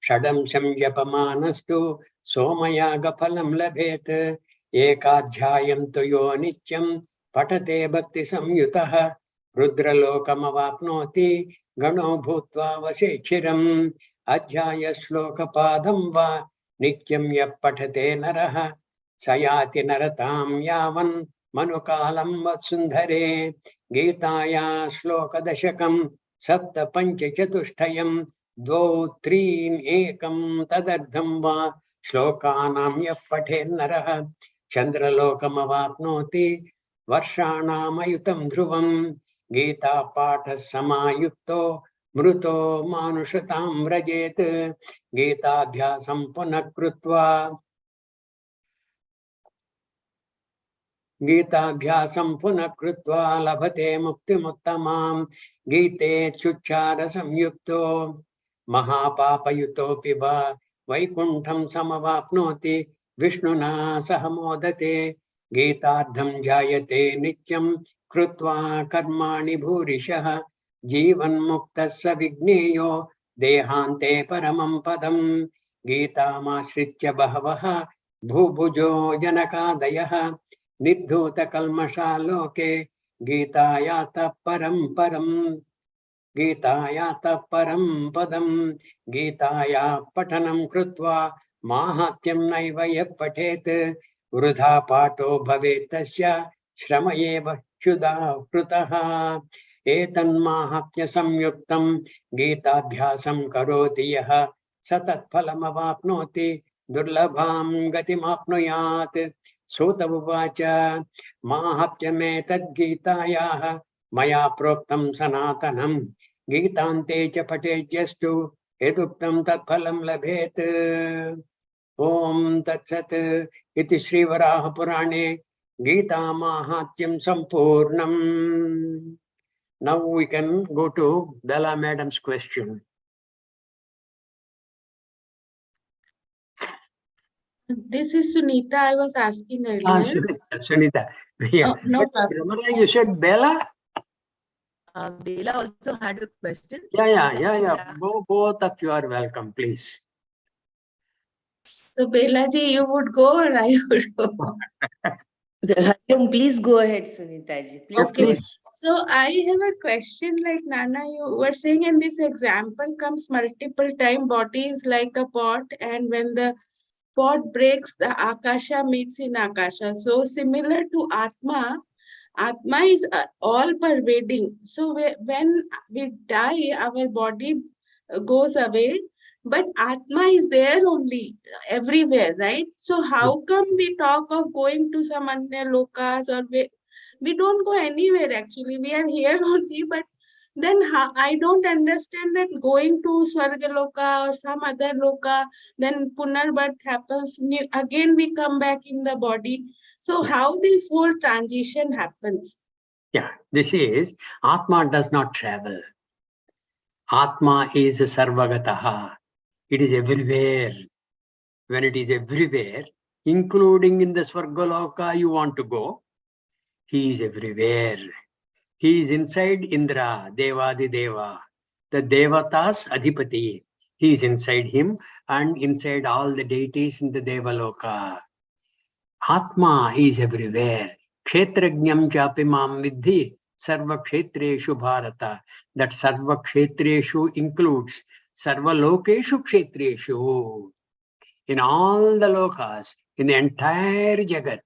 A: Shadam Samyapamanastu Somayaga Phalam Labhet Ekadhyayam tuyo nityam patate bhakti samyutah rudralokamavapnoti gano bhutva vasechiram adhyaya shloka padam va nityam yap patate naraha sayati naratam yavan manukalam vatsundhare Gitaya shloka dashakam sapta pancha chatushtayam dvau trim ekam tadardham va shlokanam yap patate naraha Chandralokamavapnoti Varshanam dhruvam Gita Patha Samayukto Mruto Manushatam Vrajet Gita Bhyasam Punakrutva Gita Bhyasam Punakrutva Labhate Muktimuttamam Gite Chuchara Samyukto Mahapapayuto Piba Vaikuntham Samavapnoti Vishnuna Sahamodate Gitardham Jayate Nityam Krutva Karmani Bhurishah Jivan Muktasa Vigneyo Dehante Paramam Padam Gita Masritya Bahavaha Bhubujo Janakadayaha Niddhuta Kalmashaloke Gitayata Param Param Gitayata Param Padam Gitaya Patanam Krutva Mahatyam Naiva Patet Vruddha Pato Bhavetasya Shramayeva Chuda Krutaha Etan Mahatya Samyuktam Gita Bhyasam Karoti Yaha Satat Phalamavapnoti Durlabham Gatimapnuyat Sotavacha Mahatyame Tad Gitayaha Maya Proktam Sanatanam Gitante Chapate Jastu Eduktam Tat Phalam Labhet Om Tat Sat Iti Shri Varaha Purane Gita Mahatyam Sampurnam. Now we can go to Bella Madam's question.
D: This is Sunita. I was asking earlier.
A: Sunita. Yeah.
D: Oh, no
A: But
D: problem.
A: Ramana, you said Bella?
B: Bela also had a question.
A: Yeah.
B: She's actually asked-
A: Both of you are welcome, please.
D: So Belaji, you would go or I would go?
C: Hariom, please go ahead, Sunita ji. Please
A: Okay.
C: go ahead.
D: So I have a question like Nana, you were saying in this example comes multiple time, body is like a pot and when the pot breaks, the Akasha meets in Akasha. So similar to Atma is all pervading. So when we die, our body goes away, but Atma is there only everywhere, right? So how come we talk of going to some Anya Lokas or we don't go anywhere actually. We are here only, but then I don't understand that going to Swargaloka or some other Loka, then Punarbirth happens, again we come back in the body. So how this whole transition happens?
A: Yeah, this is Atma does not travel. Atma is Sarvagataha. It is everywhere. When it is everywhere, including in the Swargaloka you want to go, he is everywhere. He is inside Indra, Devadi Deva, the Devatas Adhipati. He is inside him and inside all the deities in the Devaloka. Atma is everywhere. Kshetrajnam chapi mam vidhi sarva kshetreshu bharata. That sarva kshetreshu includes sarva lokeshu kshetreshu. In all the lokas, in the entire Jagat.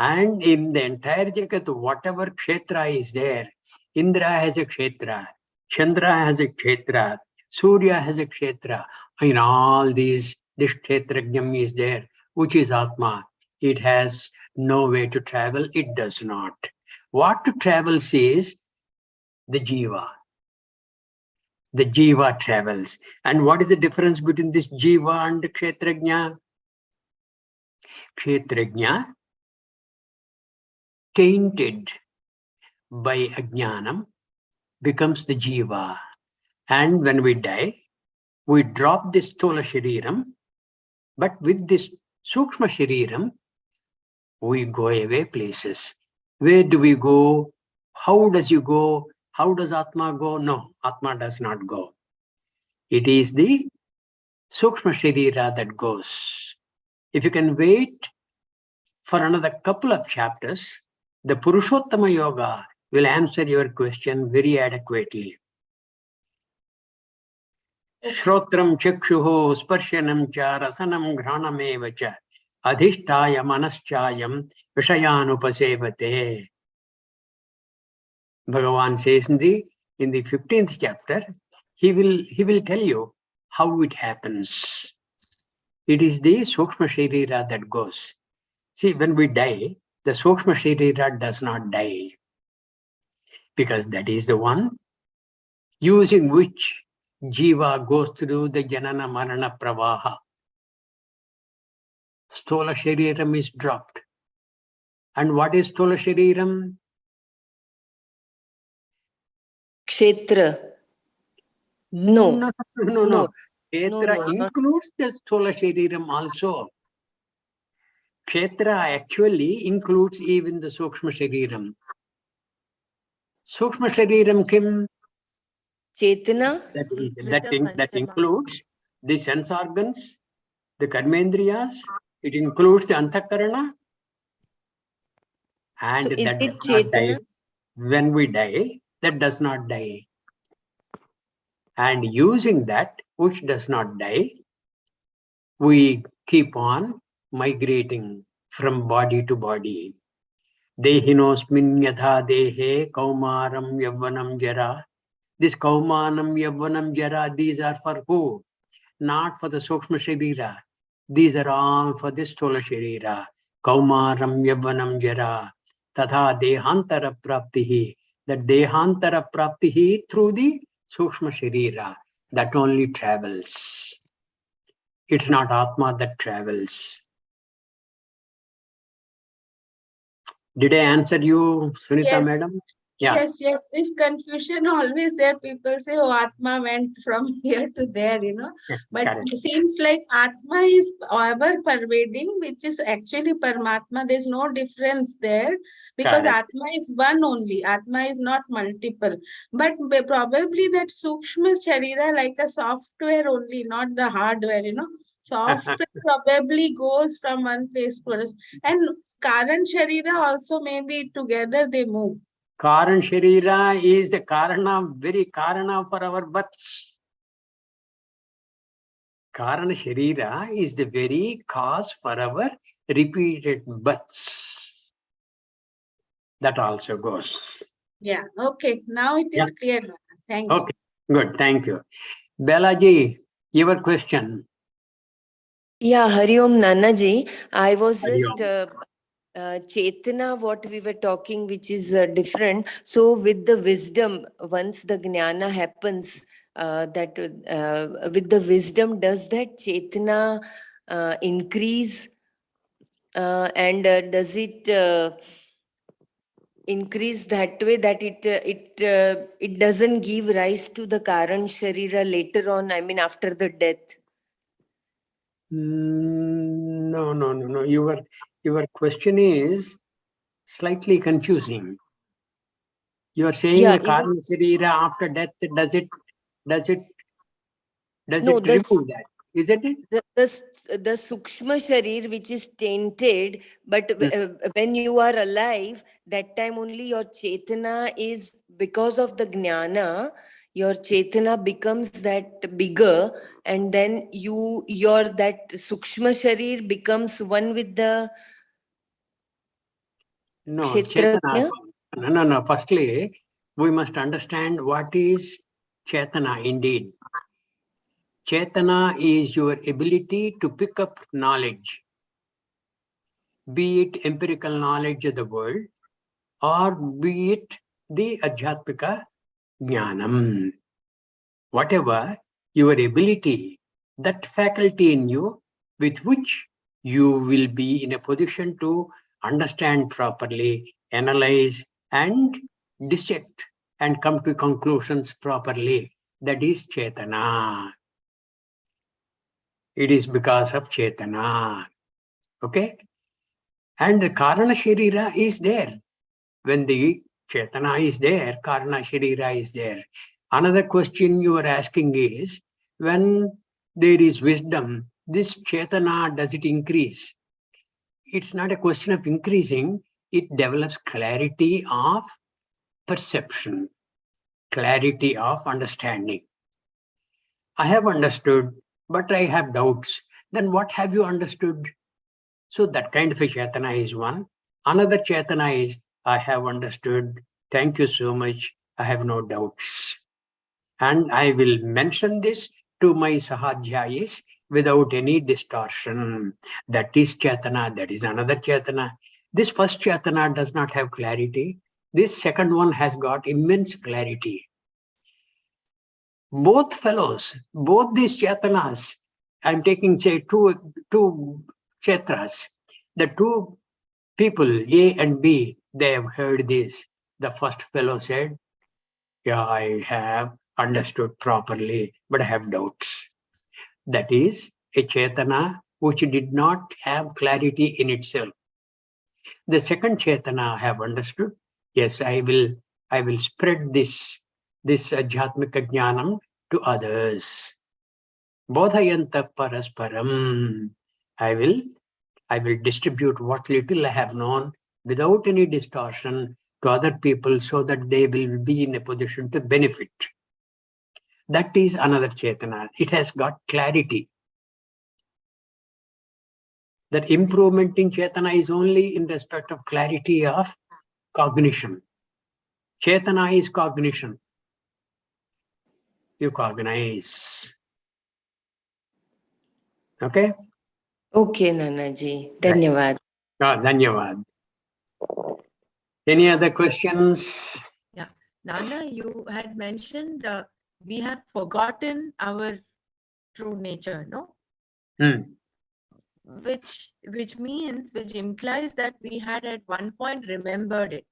A: And in the entire Jagat, whatever kshetra is there, Indra has a kshetra, Chandra has a kshetra, Surya has a kshetra. In all these, this kshetrajnam is there, which is Atma. It has no way to travel, it does not. What travels is the Jiva. The Jiva travels. And what is the difference between this Jiva and Kshetrajna? Kshetrajna, tainted by Ajnanam, becomes the Jiva. And when we die, we drop this Stula Shariram, but with this Sukshma Shariram, we go away places. Where do we go? How does you go? How does Atma go? No, Atma does not go. It is the Sukshma Sharira that goes. If you can wait for another couple of chapters, the Purushottama Yoga will answer your question very adequately. Shrotram chakshuho sparshanam cha rasanam ghranameva cha adhishtaya manaschayam vishayanupasevate. Bhagavan says in the 15th chapter, he will tell you how it happens. It is the Sukshma Sharira that goes. See, when we die, the Sukshma Sharira does not die, because that is the one using which Jiva goes through the Janana Marana Pravaha. Sthola Shariram is dropped. And what is Sthola Shariram?
C: Kshetra. No.
A: No. Kshetra
C: No, not-
A: includes the Sthola Shariram also. Kshetra actually includes even the Sukshma Shariram. Sukshma Shariram Kim?
C: Chetana.
A: That includes the sense organs, the karmendriyas, it includes the antakarana, and
C: So is
A: that
C: it
A: does not die.
C: Chetana?
A: When we die, that does not die. And using that, which does not die, we keep on migrating from body to body. Dehinosmin yatha dehe kaumaram yavvanam jara. This kaumanam yavvanam jara, these are for who? Not for the Sukshma Sharira. These are all for the Sthola Sharira. Kaumaram yavvanam jara. Tatha dehantara praptihi. The dehantara praptihi through the Sukshma Sharira. That only travels. It's not Atma that travels. Did I answer you, Sunita
D: Yes.
A: madam? Yeah.
D: Yes. This confusion always there. People say, oh, Atma went from here to there, But
A: Correct.
D: it seems like Atma is ever pervading, which is actually Paramatma. There's no difference there because
A: Correct.
D: Atma is one only. Atma is not multiple. But probably that Sukshma Sharira like a software only, not the hardware, Software probably goes from one place to another. And Karan Sharira also maybe together they move.
A: Karan Sharira is the Karana, very Karana for our births. Karana Sharira is the very cause for our repeated births. That also goes.
D: Yeah, okay. Now it is clear. Thank you.
A: Okay, good. Thank you. Balaji, your question.
C: Yeah, Hari Om Nanaji. I was
A: Hari
C: just
A: Om.
C: Chetana, what we were talking, which is different. So with the wisdom, once the Jnana happens, with the wisdom, does that Chetana increase? And does it increase that way that it doesn't give rise to the Karan Sharira later on, I mean after the death?
A: No. Your question is slightly confusing. You are saying
C: Yeah,
A: Karana Sharira after death, does it
C: No,
A: remove that? Isn't it?
C: the Sukshma Sharir which is tainted, but when you are alive, that time only your Chetana is, because of the Jnana, your Chetana becomes that bigger, and then your that Sukshma Sharir becomes one with the
A: No,
C: Kshetrajna.
A: Chetana. No. Firstly, we must understand what is Chetana indeed. Chetana is your ability to pick up knowledge, be it empirical knowledge of the world, or be it the Adhyatmika Jnanam. Whatever your ability, that faculty in you with which you will be in a position to understand properly, analyze, and dissect and come to conclusions properly. That is Chetana. It is because of Chetana. Okay? And the Karana Sharira is there. When the Chetana is there, Karana Sharira is there. Another question you are asking is, when there is wisdom, this Chetana, does it increase? it's not a question of increasing, it develops clarity of perception, clarity of understanding. I have understood, but I have doubts. Then what have you understood? So that kind of a Chetana is one. Another Chetana is, I have understood. Thank you so much. I have no doubts. And I will mention this to my Sahadhyayis without any distortion. That is Chetana. That is another Chetana. This first Chetana does not have clarity. This second one has got immense clarity. Both fellows, both these Chetanas, I'm taking, say, two Kshetras. The two people, A and B, they have heard this. The first fellow said, yeah, I have understood properly, but I have doubts. That is a Chetana which did not have clarity in itself. The second Chetana I have understood. Yes, I will spread this Adhyatmika Jnanam to others. Bodhayanta parasparam. I will distribute what little I have known without any distortion to other people so that they will be in a position to benefit. That is another Chetana. It has got clarity. That improvement in Chetana is only in respect of clarity of cognition. Chetana is cognition. You cognize. Okay?
C: Okay, Nanaji. Dhanyavad.
A: Dhanyavad. Any other questions?
B: Yeah. Nana, you had mentioned we have forgotten our true nature, no? Which implies that we had at one point remembered it.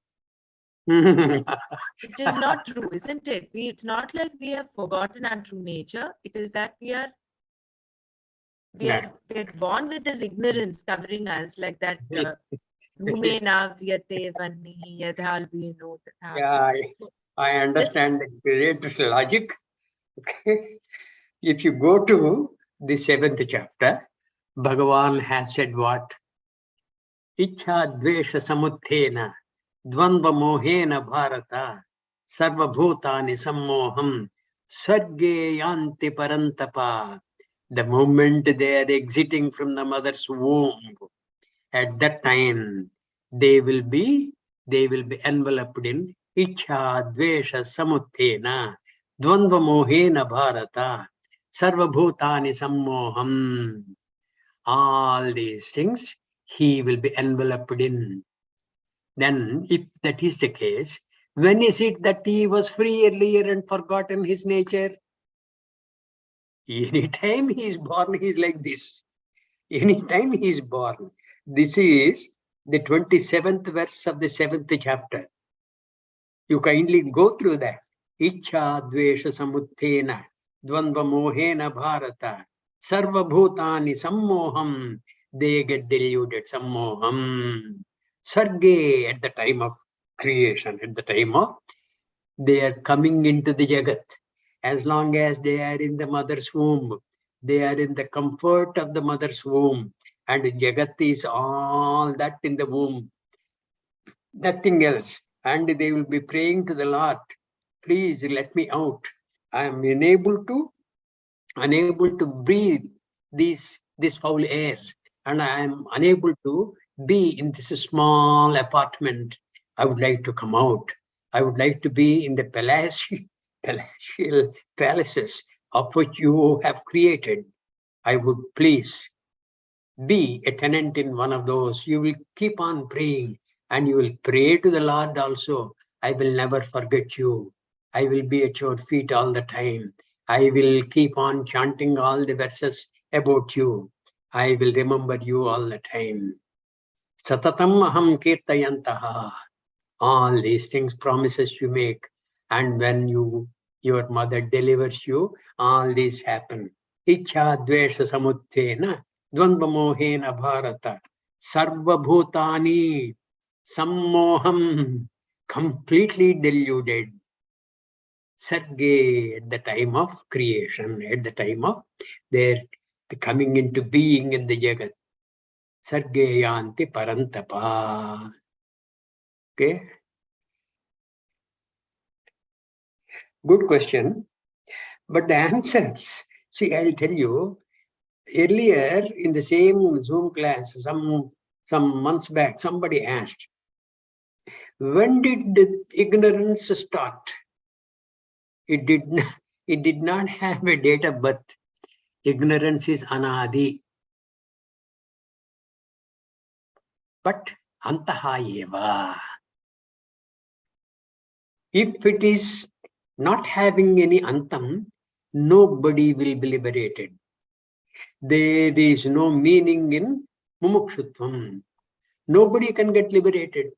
B: Which is not true, isn't it? It's not like we have forgotten our true nature. It is that we are born with this ignorance covering us, like that. Yeah,
A: I understand the great logic. Okay. If you go to the 7th chapter, Bhagavan has said what? Ichha dvesha samuthena dvandva mohena bharata sarva bhutani sammoham sarge yanti parantapa. The moment they are exiting from the mother's womb, at that time they will be enveloped in ichha dvesha samuthena dvandva mohena bharata sarva bhutani sammoham. All these things he will be enveloped in. Then if that is the case, when is it that he was free earlier and forgotten his nature? Anytime he is born, he is like this. Anytime he is born. This is the 27th verse of the 7th chapter. You kindly go through that. Ichha dvesha samuthena dvandva mohena bharata sarva bhutani sammoham. They get deluded. Sammoham. Sarge, at the time of creation, at the time of they are coming into the Jagat. As long as they are in the mother's womb, they are in the comfort of the mother's womb. And Jagat is all that in the womb. Nothing else. And they will be praying to the Lord, please let me out. I am unable to breathe this foul air. And I am unable to be in this small apartment. I would like to come out. I would like to be in the palatial palaces of which you have created. I would please be a tenant in one of those. You will keep on praying and you will pray to the Lord also. I will never forget you. I will be at your feet all the time. I will keep on chanting all the verses about you. I will remember you all the time. Satatam aham kirtayantaha. All these things, promises you make. And when your mother delivers you, all these happen. Ichha dvesha samuthena dvandva mohena bharata sarva bhutani sammoham. Completely deluded. Sarge, at the time of creation, at the time of their coming into being in the Jagat. sarge yanti parantapa. Okay, good question. But the answers, see, I'll tell you, earlier in the same Zoom class, some months back, somebody asked, when did the ignorance start? It did not have a date of birth. Ignorance is anadi. But antaha eva. If it is not having any antam, nobody will be liberated. There is no meaning in mumukshutvam. Nobody can get liberated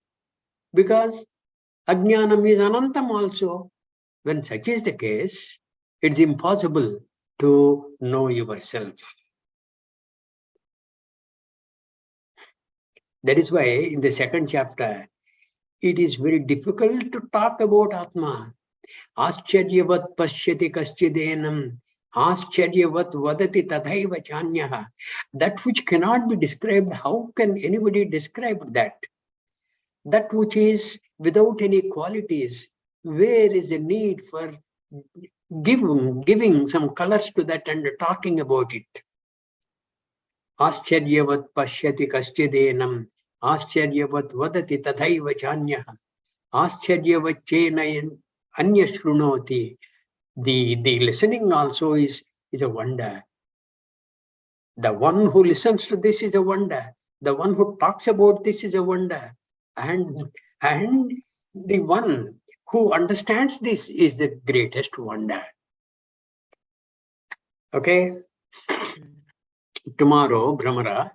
A: because ajnanam is anantam also. When such is the case, it's impossible to know yourself. That is why in the second chapter, it is very difficult to talk about Atma. Ascharyavat pashyati kaschidenam, ascharyavat vadati tathaiva chanyaha. That which cannot be described, how can anybody describe that? That which is without any qualities, where is the need for giving some colors to that and talking about it? Ascharyavat pashyati kaschidenam, ascharyavat vadati tathaiva chanyaha, ascharyavat chena anya shrunoti. The listening also is a wonder. The one who listens to this is a wonder. The one who talks about this is a wonder. And the one who understands this is the greatest wonder. Okay? Tomorrow, Brahmara,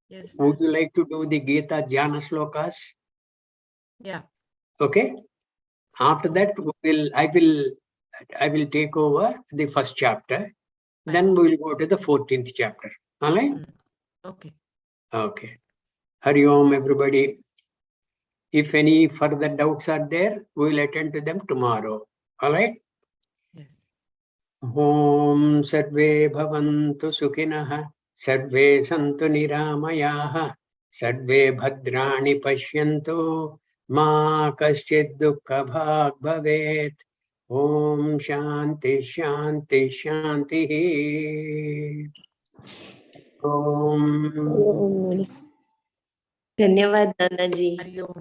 B: Yes.
A: would you like to do the Gita Jnana Slokas?
B: Yeah.
A: Okay? After that, I will take over the first chapter.
B: Fine.
A: Then we will go to the 14th chapter. All right?
B: Okay.
A: Okay. Hari Om, everybody. If any further doubts are there, we will attend to them tomorrow. All right?
B: Yes.
A: Om Sarve Bhavantu Sukhinah, Sarve Santu Niramayaha, Sarve Bhadrani Pashyantu, Ma Kaschid Dukkha Bhag Bhavet. Om Shanti Shanti Shanti. Om.
C: धन्यवाद नाना जी.
B: Hari Om.